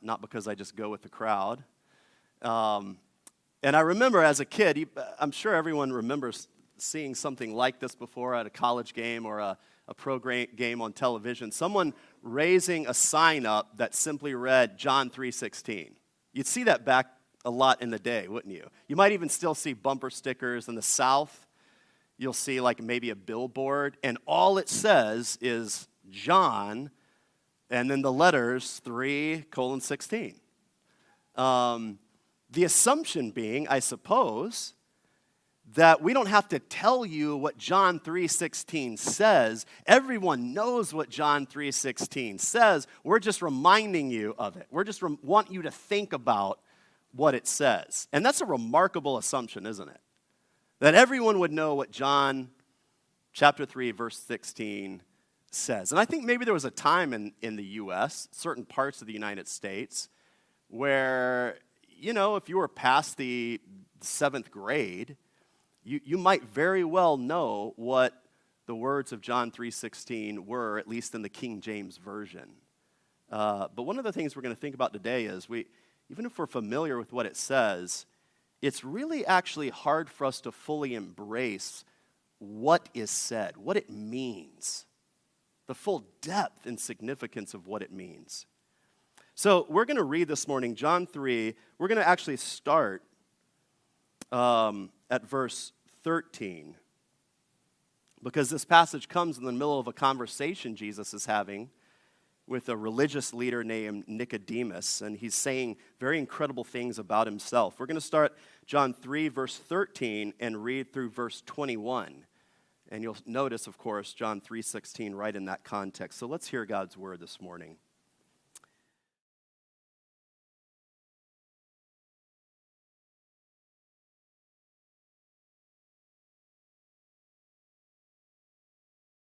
not because I just go with the crowd. And I remember as a kid, I'm sure everyone remembers seeing something like this before at a college game or a pro game on television, someone raising a sign up that simply read John 3:16. You'd see that back a lot in the day, wouldn't you? You might even still see bumper stickers in the South. You'll see like maybe a billboard, and all it says is John, and then the letters 3:16. The assumption being, I suppose, that we don't have to tell you what John 3:16 says. Everyone knows what John 3:16 says. We're just reminding you of it. We're just want you to think about what it says. And that's a remarkable assumption, isn't it? That everyone would know what John chapter 3, verse 16 says. And I think maybe there was a time in the U.S., certain parts of the United States, where, you know, if you were past the 7th grade, you might very well know what the words of John 3:16 were, at least in the King James Version. But one of the things we're going to think about today is even if we're familiar with what it says, it's really actually hard for us to fully embrace what is said, what it means, the full depth and significance of what it means. So we're going to read this morning, John 3. We're going to actually start at verse 13, because this passage comes in the middle of a conversation Jesus is having with a religious leader named Nicodemus, and he's saying very incredible things about himself. We're going to start John 3, verse 13, and read through verse 21. And you'll notice, of course, John 3:16 right in that context. So let's hear God's word this morning.